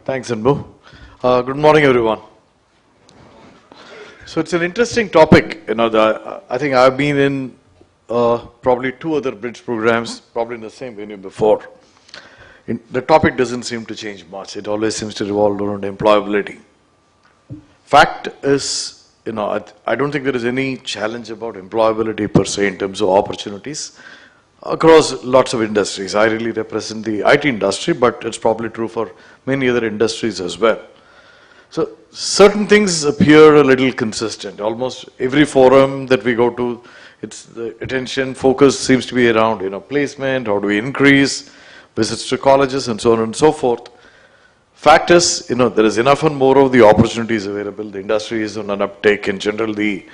Thanks, Anbu. Good morning, everyone. So it's an interesting topic. I think I've been in probably two other bridge programs, probably in the same venue before. The topic doesn't seem to change much. It always seems to revolve around employability. Fact is, I don't think there is any challenge about employability per se in terms of opportunities across lots of industries. I really represent the IT industry, but it's probably true for many other industries as well. So certain things appear a little consistent. Almost every forum that we go to, it's the attention focus seems to be around, placement, how do we increase visits to colleges and so on and so forth. Fact is, there is enough and more of the opportunities available. The industry is on an uptake. In general, the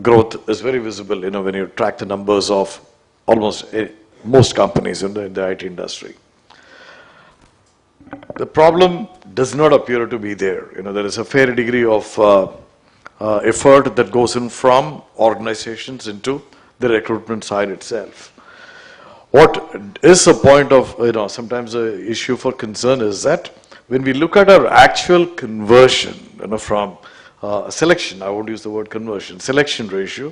growth is very visible, when you track the numbers of almost most companies in the IT industry. The problem does not appear to be there. There is a fair degree of effort that goes in from organizations into the recruitment side itself. What is a point of, sometimes an issue for concern is that when we look at our actual conversion, from selection, I won't use the word conversion, selection ratio,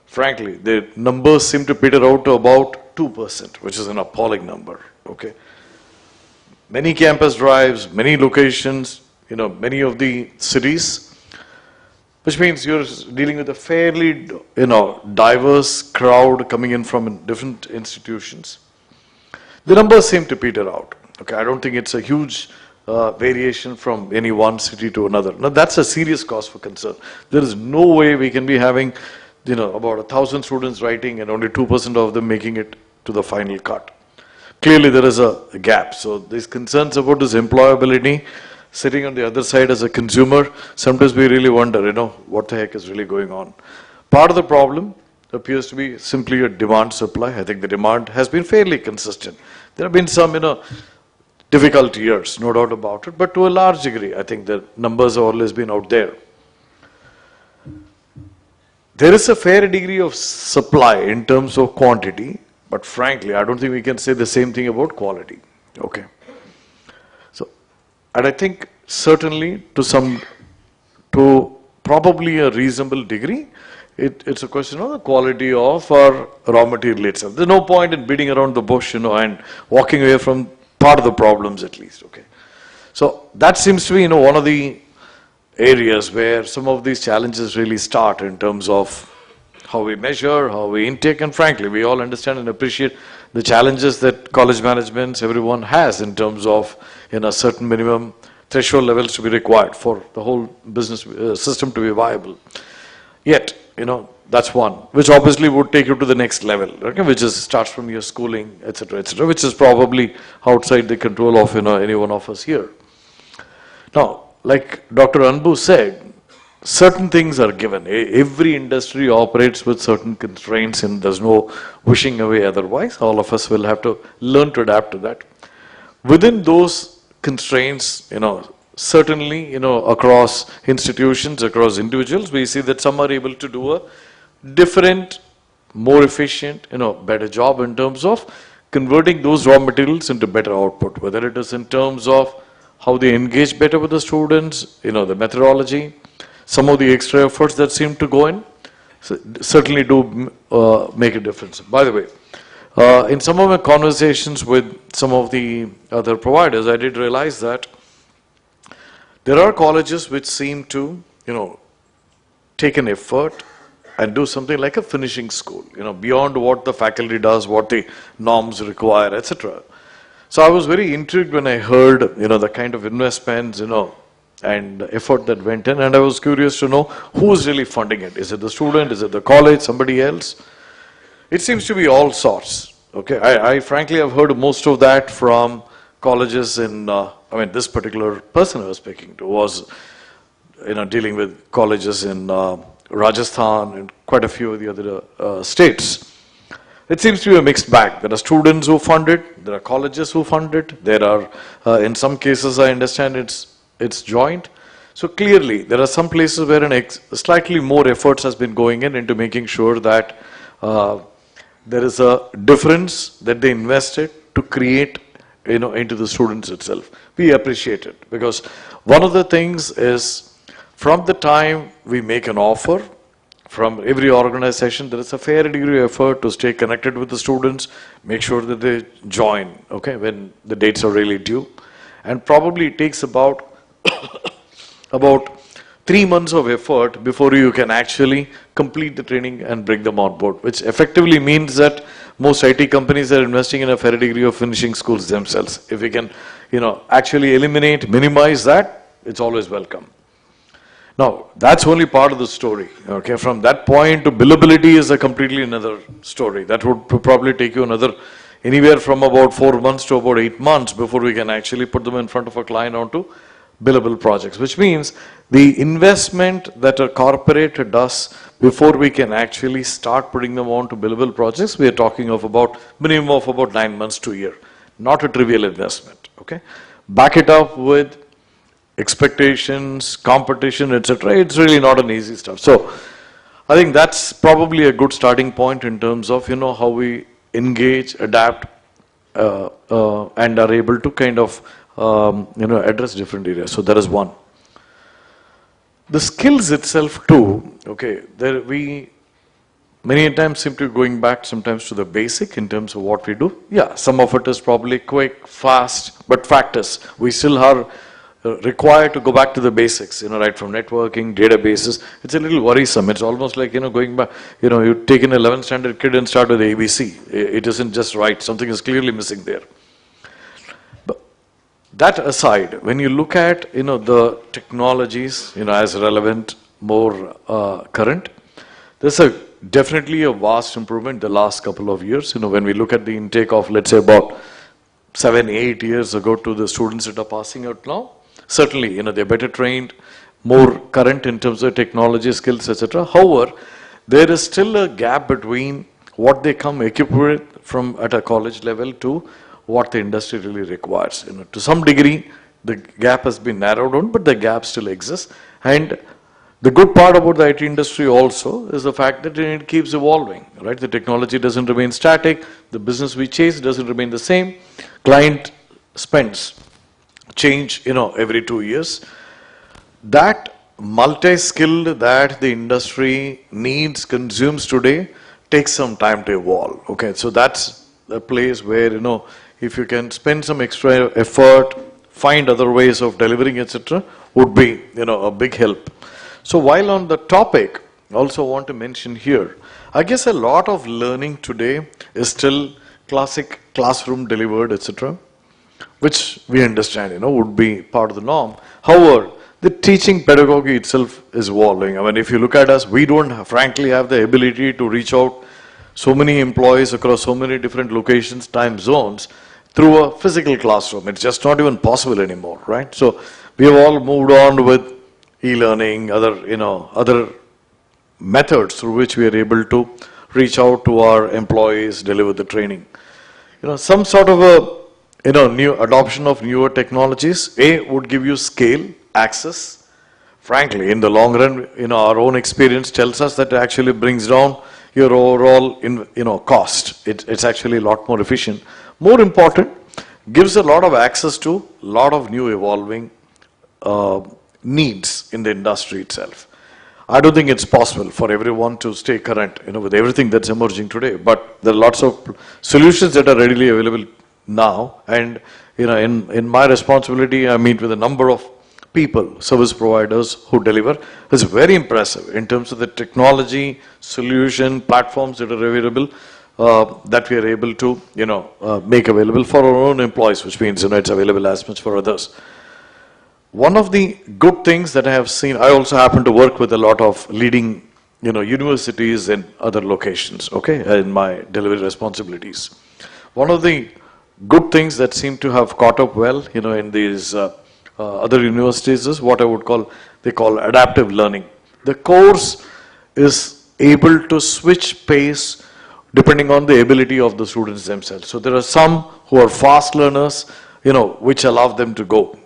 frankly, the numbers seem to peter out to about 2%, which is an appalling number, okay? Many campus drives, many locations, many of the cities, which means you're dealing with a fairly, diverse crowd coming in from different institutions. The numbers seem to peter out, okay? I don't think it's a huge variation from any one city to another. Now, that's a serious cause for concern. There is no way we can be having about 1,000 students writing and only 2% of them making it to the final cut. Clearly, there is a gap. So, these concerns about this employability, sitting on the other side as a consumer, sometimes we really wonder, what the heck is really going on. Part of the problem appears to be simply a demand supply. I think the demand has been fairly consistent. There have been some, difficult years, no doubt about it, but to a large degree, I think the numbers have always been out there. There is a fair degree of supply in terms of quantity, but frankly, I don't think we can say the same thing about quality. Okay. So, and I think certainly to probably a reasonable degree, it's a question of the quality of our raw material itself. There's no point in beating around the bush, and walking away from part of the problems at least. Okay. So that seems to be, one of the areas where some of these challenges really start in terms of how we measure, how we intake, and frankly, we all understand and appreciate the challenges that college managements, everyone has in terms of, certain minimum threshold levels to be required for the whole business system to be viable. Yet, that's one, which obviously would take you to the next level, okay, which starts from your schooling, etc., which is probably outside the control of, any one of us here. Now, like Dr. Anbu said, certain things are given. Every industry operates with certain constraints and there's no wishing away otherwise. All of us will have to learn to adapt to that. Within those constraints, certainly, across institutions, across individuals, we see that some are able to do a different, more efficient, better job in terms of converting those raw materials into better output, whether it is in terms of how they engage better with the students, the methodology, some of the extra efforts that seem to go in, certainly do make a difference. By the way, in some of my conversations with some of the other providers, I did realize that there are colleges which seem to, take an effort and do something like a finishing school, beyond what the faculty does, what the norms require, etc. So I was very intrigued when I heard, the kind of investments, and effort that went in, and I was curious to know who's really funding it. Is it the student? Is it the college? Somebody else? It seems to be all sorts. Okay, I frankly have heard most of that from colleges in, this particular person I was speaking to was, dealing with colleges in Rajasthan and quite a few of the other states. It seems to be a mixed bag. There are students who fund it, there are colleges who fund it, there are, in some cases I understand it's joint. So clearly there are some places where slightly more efforts has been going into making sure that there is a difference that they invested to create into the students itself. we appreciate it. Because one of the things is, from the time we make an offer, from every organization, there is a fair degree of effort to stay connected with the students, make sure that they join, okay, when the dates are really due. And probably it takes about 3 months of effort before you can actually complete the training and bring them on board, which effectively means that most IT companies are investing in a fair degree of finishing schools themselves. If we can, actually eliminate, minimize that, it's always welcome. Now, that's only part of the story, okay? From that point to billability is a completely another story. That would probably take you anywhere from about 4 months to about 8 months before we can actually put them in front of a client onto billable projects, which means the investment that a corporate does before we can actually start putting them on to billable projects, we are talking of about minimum of about 9 months to a year. Not a trivial investment, okay? Back it up with expectations, competition, etc. It's really not an easy stuff. So I think that's probably a good starting point in terms of, how we engage, adapt, and are able to kind of, address different areas. So that is one. The skills itself too, okay, we many times seem to be going back sometimes to the basic in terms of what we do. Yeah, some of it is probably quick, fast, but fact is, we still are required to go back to the basics, right from networking, databases. It's a little worrisome. It's almost like, going back, you take an 11th standard kid and start with ABC. It isn't just right. Something is clearly missing there. But that aside, when you look at, the technologies, as relevant, more current, there's definitely a vast improvement the last couple of years. When we look at the intake of, let's say, about 7, 8 years ago to the students that are passing out now, certainly, they're better trained, more current in terms of technology skills, etc. However, there is still a gap between what they come equipped with from at a college level to what the industry really requires. To some degree, the gap has been narrowed down, but the gap still exists. And the good part about the IT industry also is the fact that it keeps evolving, right? The technology doesn't remain static. The business we chase doesn't remain the same. Client spends change, every 2 years. That multi-skilled that the industry needs, consumes today, takes some time to evolve. Okay, so that's a place where, if you can spend some extra effort, find other ways of delivering, etc., would be, a big help. So while on the topic, I also want to mention here, I guess a lot of learning today is still classic classroom delivered, etc., which we understand, would be part of the norm. However, the teaching pedagogy itself is evolving. I mean, if you look at us, we don't frankly have the ability to reach out so many employees across so many different locations, time zones, through a physical classroom. It's just not even possible anymore, right? So we have all moved on with e-learning, other methods through which we are able to reach out to our employees, deliver the training. Some sort of a new adoption of newer technologies, would give you scale, access. Frankly, in the long run, our own experience tells us that it actually brings down your overall, cost. It's actually a lot more efficient. More important, gives a lot of access to a lot of new evolving needs in the industry itself. I don't think it's possible for everyone to stay current, with everything that's emerging today. But there are lots of solutions that are readily available now, and in my responsibility, I meet with a number of people, service providers who deliver. It's very impressive in terms of the technology, solution, platforms that are available, that we are able to make available for our own employees, which means it's available as much for others. One of the good things that I have seen, I also happen to work with a lot of leading universities in other locations, okay, in my delivery responsibilities. One of the good things that seem to have caught up well, in these other universities is what I would call, they call adaptive learning. The course is able to switch pace depending on the ability of the students themselves. So there are some who are fast learners, which allow them to go,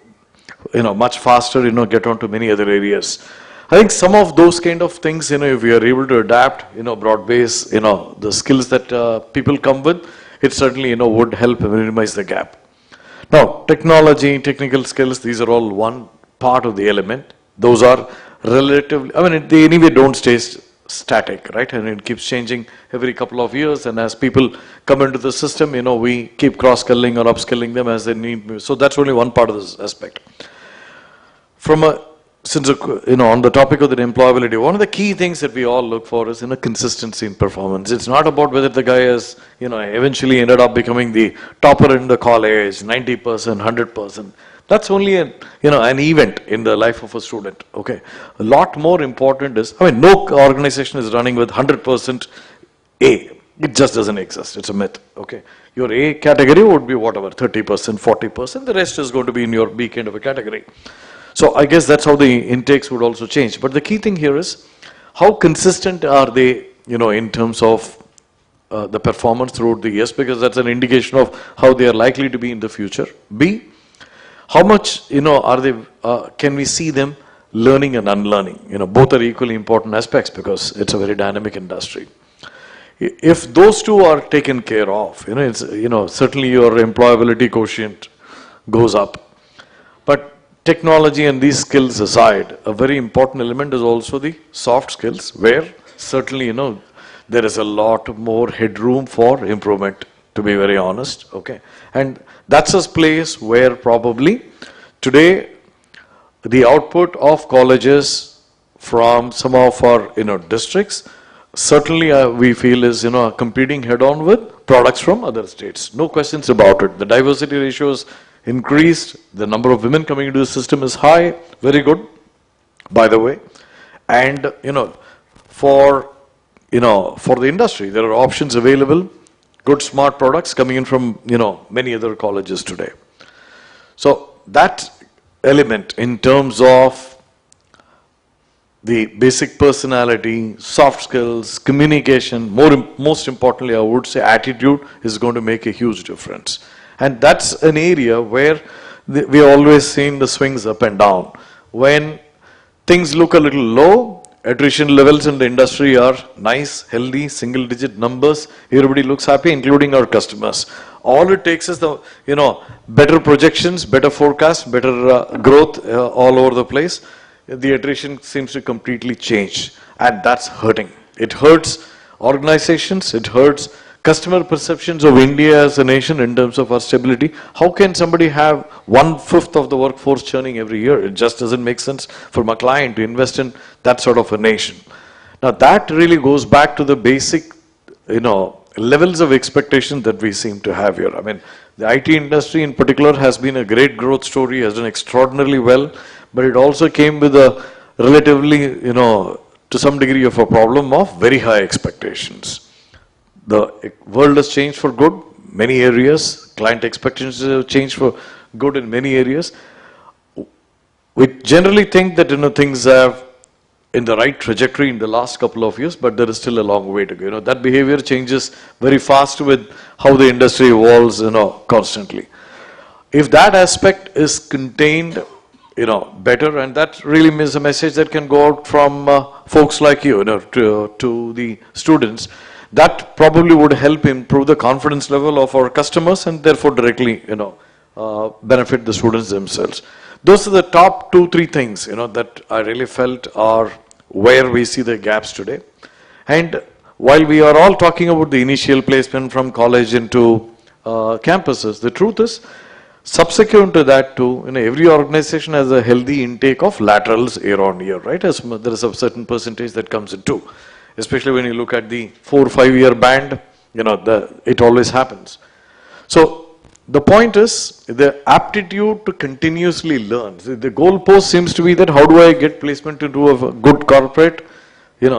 much faster, get on to many other areas. I think some of those kind of things, if we are able to adapt, broad base, the skills that people come with, it certainly, would help minimize the gap. Now, technology, technical skills, these are all one part of the element. Those are relatively, I mean, they anyway don't stay static, right? And it keeps changing every couple of years. And as people come into the system, we keep cross-skilling or upskilling them as they need. So that's only one part of this aspect. Since on the topic of the employability, one of the key things that we all look for is consistency in performance. It's not about whether the guy has eventually ended up becoming the topper in the college, 90%, 100%. That's only an event in the life of a student. Okay, a lot more important is, no organization is running with 100% A. It just doesn't exist. It's a myth. Okay, your A category would be whatever, 30%, 40%. The rest is going to be in your B kind of a category. So I guess that's how the intakes would also change. But the key thing here is, how consistent are they, in terms of the performance throughout the years, because that's an indication of how they are likely to be in the future. B, how much, are they, can we see them learning and unlearning? Both are equally important aspects because it's a very dynamic industry. If those two are taken care of, it's, certainly your employability quotient goes up. But technology and these skills aside, a very important element is also the soft skills, where certainly, there is a lot more headroom for improvement, to be very honest. Okay, and that's a place where probably today the output of colleges from some of our districts certainly we feel is competing head on with products from other states. No questions about it. The diversity ratios increased, the number of women coming into the system is high, very good, by the way. And, for the industry, there are options available, good smart products coming in from, many other colleges today. So that element in terms of the basic personality, soft skills, communication, most importantly, I would say attitude is going to make a huge difference. And that's an area where we always seen the swings up and down. When things look a little low, attrition levels in the industry are nice, healthy, single digit numbers. Everybody looks happy, including our customers. All it takes is the, better projections, better forecast, better growth all over the place. The attrition seems to completely change, and that's hurting. It hurts organizations, it hurts customer perceptions of India as a nation in terms of our stability. How can somebody have 1/5 of the workforce churning every year? It just doesn't make sense for my client to invest in that sort of a nation. Now that really goes back to the basic, levels of expectation that we seem to have here. The IT industry in particular has been a great growth story, has done extraordinarily well, but it also came with a relatively, to some degree of a problem of very high expectations. The world has changed for good, many areas. Client expectations have changed for good in many areas. We generally think that, things have in the right trajectory in the last couple of years, but there is still a long way to go. That behavior changes very fast with how the industry evolves, constantly. If that aspect is contained, better, and that really is a message that can go out from folks like you, to the students. That probably would help improve the confidence level of our customers and therefore directly, benefit the students themselves. Those are the top 2-3 things, that I really felt are where we see the gaps today. And while we are all talking about the initial placement from college into campuses, the truth is, subsequent to that too, every organization has a healthy intake of laterals year on year, right? As there is a certain percentage that comes in too. Especially when you look at the 4 or 5 year band, it always happens. So the point is the aptitude to continuously learn. The goalpost seems to be that how do I get placement into a good corporate,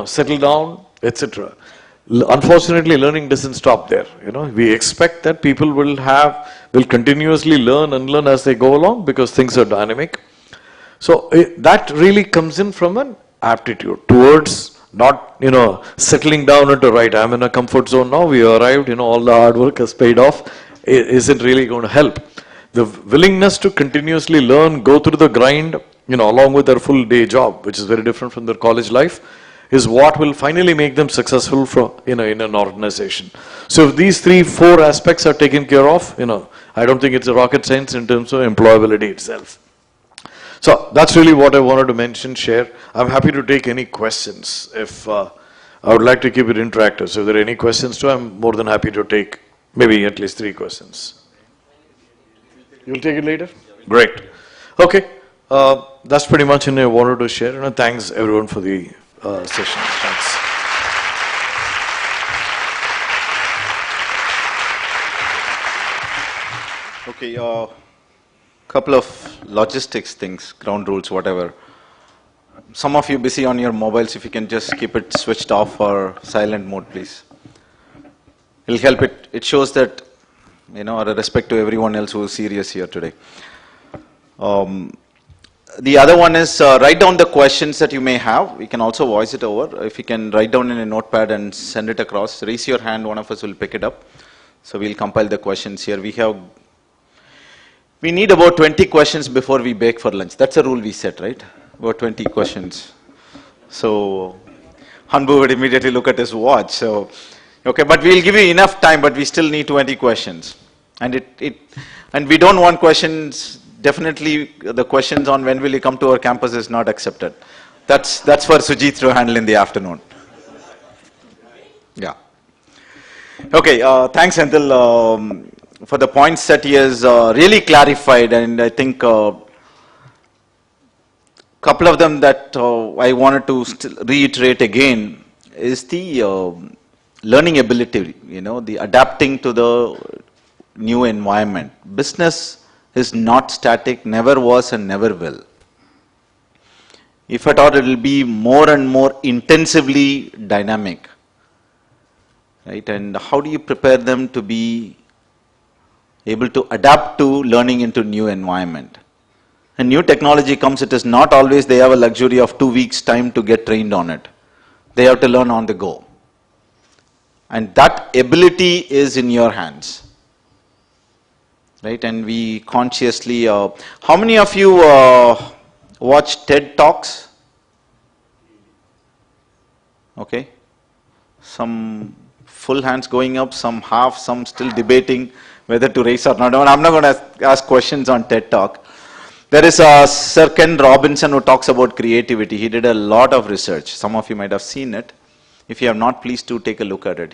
settle down, etc. Unfortunately, learning doesn't stop there. We expect that people will continuously learn and learn as they go along because things are dynamic. So that really comes in from an aptitude towards not, settling down into right, I'm in a comfort zone now, we arrived, all the hard work has paid off, isn't really going to help. The willingness to continuously learn, go through the grind, along with their full day job, which is very different from their college life, is what will finally make them successful in an organization. So if these 3-4 aspects are taken care of, I don't think it's a rocket science in terms of employability itself. So that's really what I wanted to mention, share. I'm happy to take any questions. If I would like to keep it interactive. So if there are any questions too, I'm more than happy to take maybe at least 3 questions. You'll take it later? Great. Okay. That's pretty much I wanted to share. And thanks everyone for the session. Thanks. Okay. Couple of logistics things, ground rules, whatever. Some of you busy on your mobiles, if you can just keep it switched off or silent mode, please. It'll help. It shows that, out of respect to everyone else who is serious here today. The other one is write down the questions that you may have. You can also voice it over. If you can write down in a notepad and send it across, raise your hand, one of us will pick it up. So we'll compile the questions here. We need about 20 questions before we break for lunch. That's a rule we set, right? About 20 questions. So Hanbu would immediately look at his watch. So, okay, but we'll give you enough time, but we still need 20 questions. And and we don't want questions, definitely the questions on when will you come to our campus is not accepted. That's for Sujit to handle in the afternoon. Yeah. Okay, thanks, Senthil, for the points that he has really clarified, and I think couple of them that I wanted to reiterate again is the learning ability, the adapting to the new environment. Business is not static, never was and never will. If at all, it will be more and more intensively dynamic, right? And how do you prepare them to be able to adapt to learning into new environment? And new technology comes, it is not always they have a luxury of 2 weeks time to get trained on it. They have to learn on the go. And that ability is in your hands. Right? And we consciously, how many of you watch TED Talks? Okay. Some full hands going up, some half, some still debating whether to raise or not. I'm not going to ask questions on TED Talk. There is Sir Ken Robinson who talks about creativity. He did a lot of research. Some of you might have seen it. If you have not, please do take a look at it.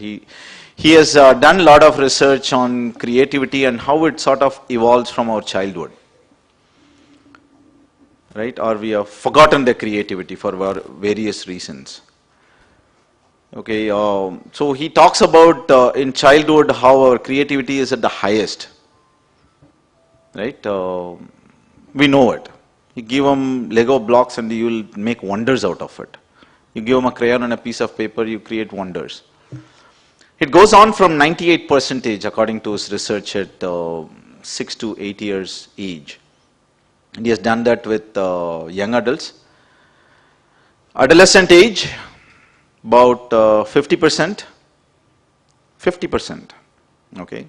He has done a lot of research on creativity and how it sort of evolves from our childhood. Right? Or we have forgotten the creativity for various reasons. Okay, so he talks about in childhood how our creativity is at the highest. Right? We know it. You give them Lego blocks and you will make wonders out of it. You give them a crayon and a piece of paper, you create wonders. It goes on from 98% according to his research at 6 to 8 years age. And he has done that with young adults. Adolescent age, about 50%. 50%. Okay.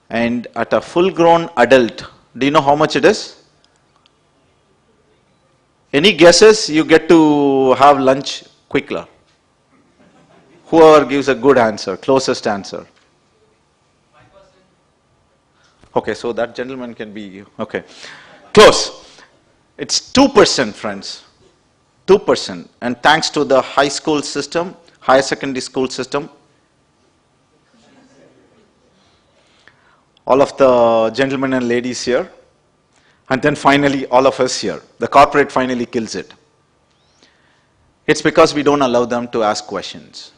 And at a full grown adult, do you know how much it is? Any guesses? You get to have lunch quickly. Whoever gives a good answer, closest answer. 5%. Okay, so that gentleman can be, okay. Close. It's 2%, friends. 2%. And thanks to the high school system, higher secondary school system, all of the gentlemen and ladies here, and then finally all of us here. The corporate finally kills it. It's because we don't allow them to ask questions.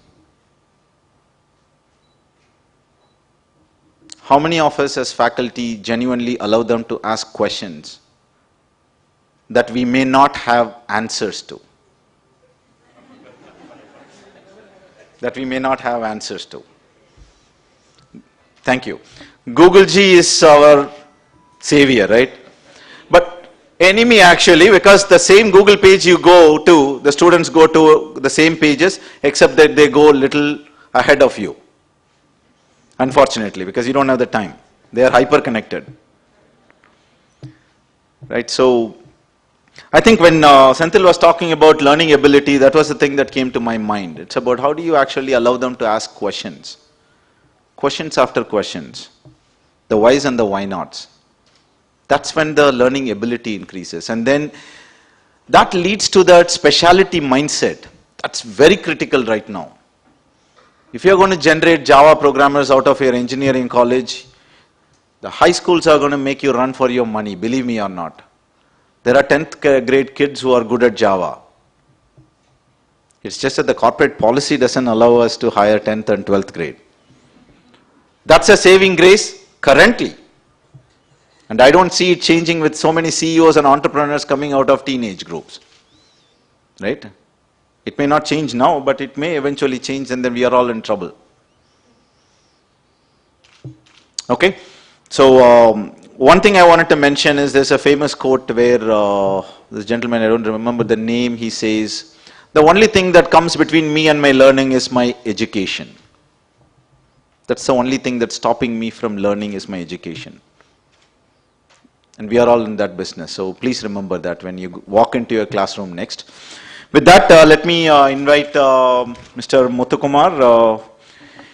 How many of us as faculty genuinely allow them to ask questions that we may not have answers to? That we may not have answers to. Thank you. Google G is our savior, right? But enemy actually, because the same Google page you go to, the students go to the same pages, except that they go a little ahead of you. Unfortunately, because you don't have the time. They are hyper connected. Right? So, I think when Senthil was talking about learning ability, that was the thing that came to my mind. It's about how do you actually allow them to ask questions. Questions after questions. The whys and the why nots. That's when the learning ability increases. And then that leads to that speciality mindset. That's very critical right now. If you're going to generate Java programmers out of your engineering college, the high schools are going to make you run for your money, believe me or not. There are 10th grade kids who are good at Java. It's just that the corporate policy doesn't allow us to hire 10th and 12th grade. That's a saving grace currently. And I don't see it changing with so many CEOs and entrepreneurs coming out of teenage groups. Right? It may not change now, but it may eventually change, and then we are all in trouble. Okay? So, one thing I wanted to mention is there's a famous quote where this gentleman, I don't remember the name, he says, the only thing that comes between me and my learning is my education. That's the only thing that's stopping me from learning is my education. And we are all in that business. So please remember that when you walk into your classroom next. With that, let me invite Mr. Muthukumar.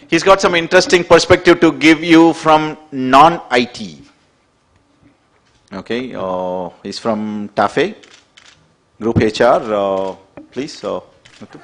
He's got some interesting perspective to give you from non-IT. Okay, he's from TAFE, Group HR. Please, Muthu.